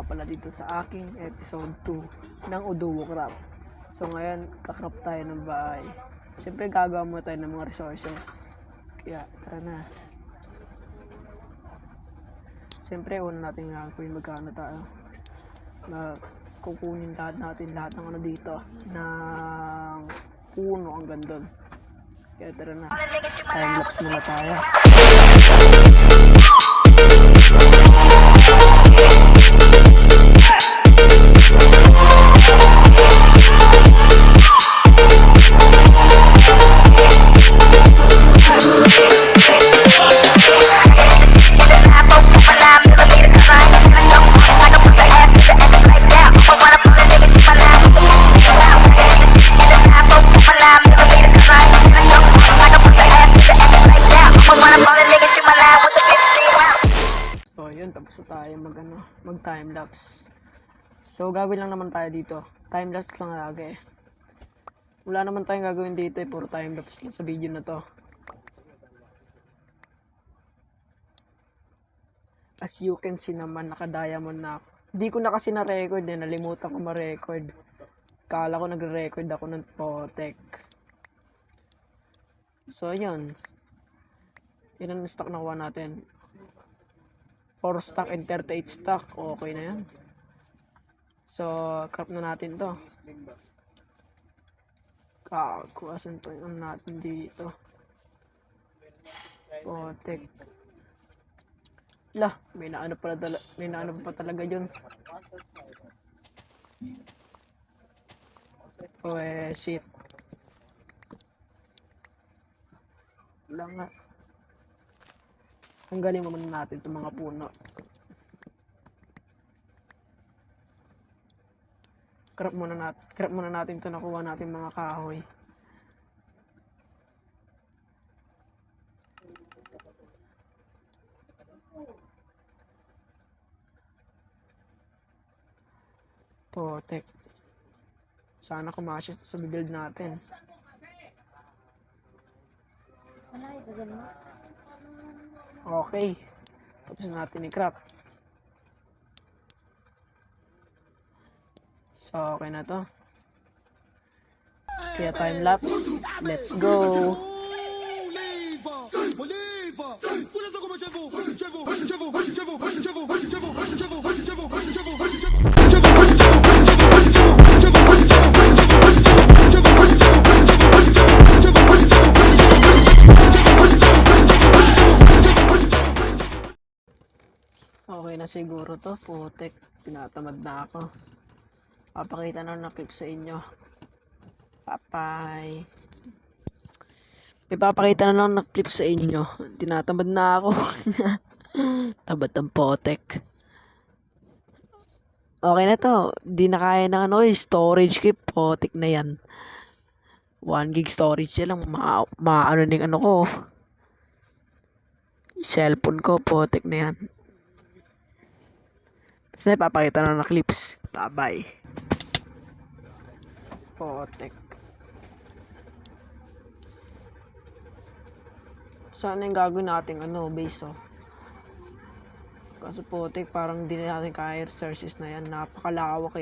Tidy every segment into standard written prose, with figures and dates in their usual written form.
nga pala dito sa aking episode 2 ng Uduwo Craft. So ngayon, kakrap tayo ng bahay. Siyempre gagawa mo tayo ng mga resources. Kaya tara na. Siyempre una natin gagawin magkano tayo. Kukunin lahat ng ano dito. Ng puno hanggang doon. Kaya tara na. Time-lapse muna tayo. Tapos na tayo mag time lapse. So gagawin lang naman tayo dito. Time lapse lang lagi. Wala naman tayong gagawin dito puro time lapse lang sa video na to. As you can see naman, naka-diamond na ako. Hindi ko na kasi na-record nalimutan ko ma-record. Kala ko nagre-record ako ng Potek. So yun. Yun ang stock na kuha natin. 4 stock and 38 stock. Okay na yan. So, crop na natin to. Kakuhasan pa yun natin dito. Potek. Lah, may naano pa talaga yun. Oh, shit. Wala nga. Tanggalin mo muna natin itong mga puno. Crop muna natin ito, nakuha natin mga kahoy. Potek. Sana kumasya sa build natin. Wala, ito ganun. Okay. Tapos natin i-crop. So, okay na to. Kaya time lapse. Let's go! Okay na siguro to, putek. Tinatamad na ako. Papakita na ng clip sa inyo. Papay. May papakita na lang ng clip sa inyo. Tinatamad na ako. Tamad ng potek. Okay na to. Di na kaya ng storage kay potek na yan. 1 gig storage yan lang. Maano din ano ko. Cellphone ko, potek na yan. Kasi papakita na ng clips. Bye-bye. Potek. Sana yung gagawin natin base Kasi potek parang di na natin kaya resources na yan. Napakalawak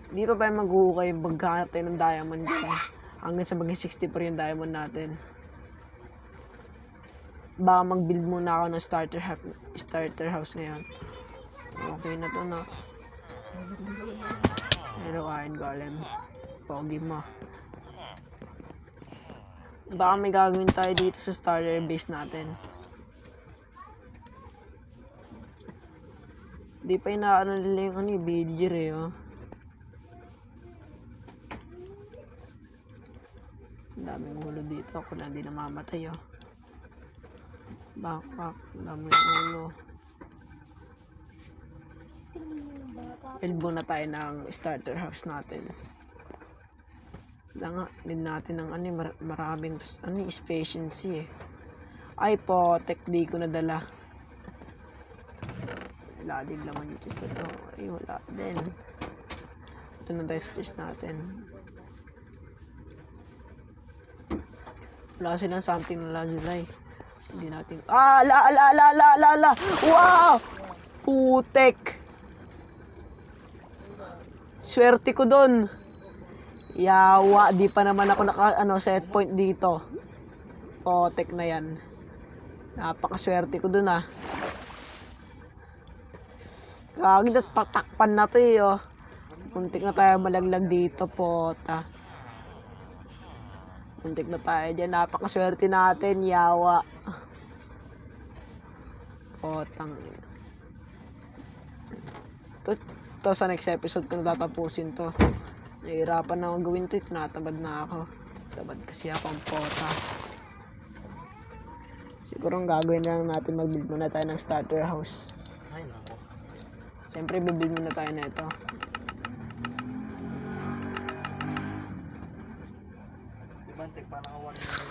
Dito tayo maghuhukay. Maghanap tayo ng diamond dyan. Hanggang sa maging 60 pa yung diamond natin. Baka mag-build muna ako ng starter house ngayon. Okay na to na. Pero iron golem. Pogi mo. Baka may gagawin tayo dito sa starter base natin. Di pa inaano nila yung villager Ang daming ulo dito. Ako lang di namamatay Backpack. Ang daming ulo. Build muna tayo ng starter house natin. Need natin ng maraming efficiency Ay potek, di ko nadala. Wala din laman yung chest ito. Ay wala din. Ito na tayo sa chest natin. Wala silang something na sila Hindi natin. Ah, la. Wow! Putek. Swerte ko doon. Yawa, di pa naman ako set point dito. Putek na yan. Napakaswerte ko doon ah. Gagi na patakpan na to eh oh. Muntik na tayo malaglag dito pota. Muntik na tayo dyan. Napakaswerte natin. Yawa. Potang. To sa next episode ko na tatapusin to. Nahihirapan na akong gawin to. Tinatamad na ako. Tamad kasi ako ang pota. Siguro ang gagawin na lang natin, mag-build muna tayo ng starter house. Ay, nako. Siyempre, build muna tayo na ito. Ibantik pa naka 1 minute.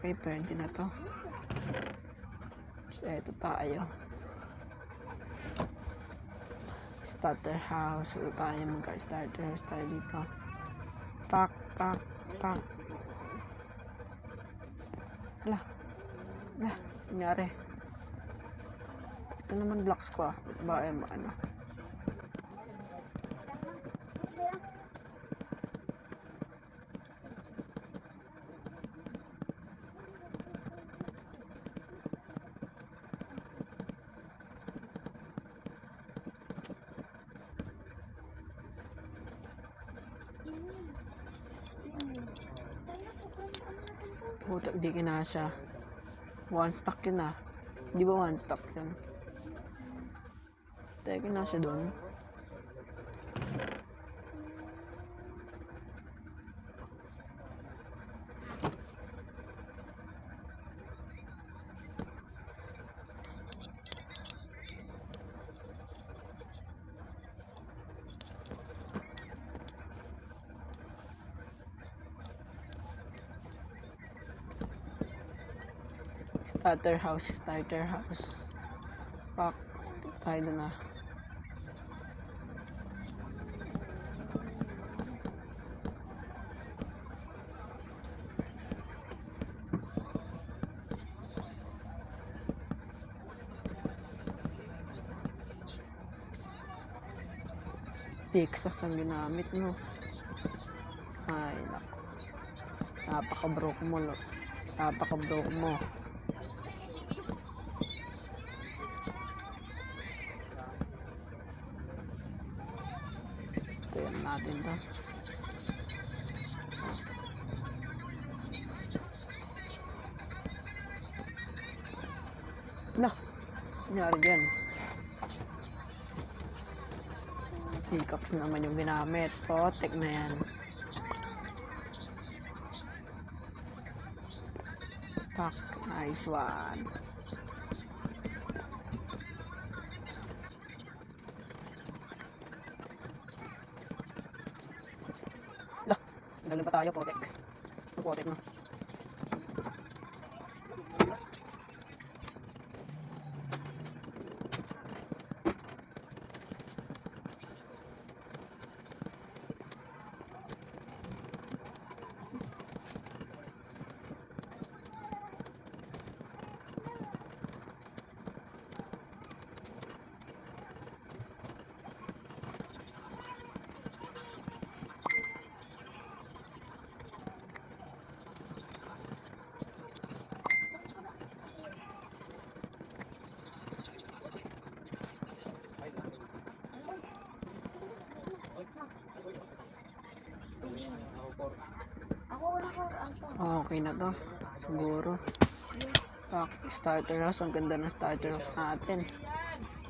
Okay, pwede na to. So, ito tayo. Starter house. Ito tayo magka-starter house tayo dito. Pak. Hala. Nangyari. Ito naman blocks ko ah. Ito ba ano? Puta, di kinasya. One stock yun ah. Di ba one stock yun? Teka, kinasya doon. Starter house. Pak, tayo na. Texas ang ginamit mo. Ay, naku. Napaka-broke mo. Tignan natin to. Nangyari dyan. Pickaxe naman yung ginamit. Potek na yan. Pak, nice one. Galing pa tayo, potek. Potek na. Okay na to. Siguro. Pak, starter house. Ang ganda ng starter house natin.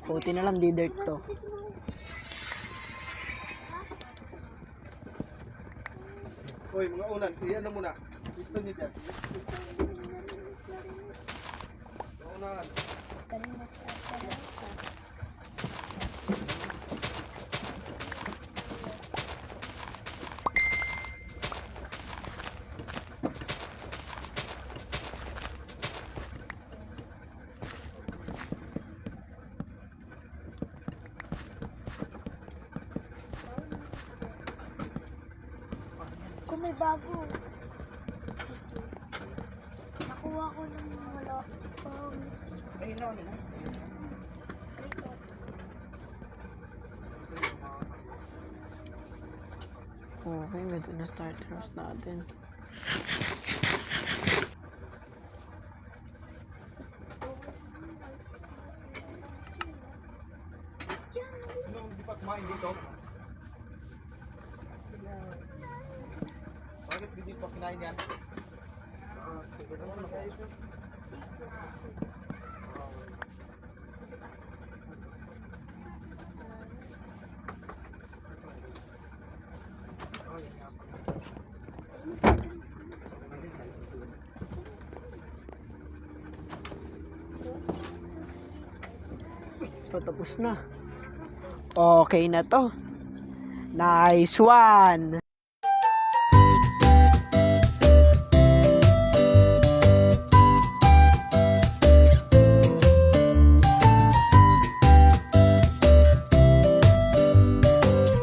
Puti na lang, di dirt to. Hoy, mga unan, iyan na muna. Gusto niyo dyan. Unan. may bago. Nakuha ko ng wala. Ayun na, ano na. Okay, ganda na starters natin. Nung di pa kumain dito. Bakit hindi pa kinain yan? So, tapos na. Okay na to. Nice one!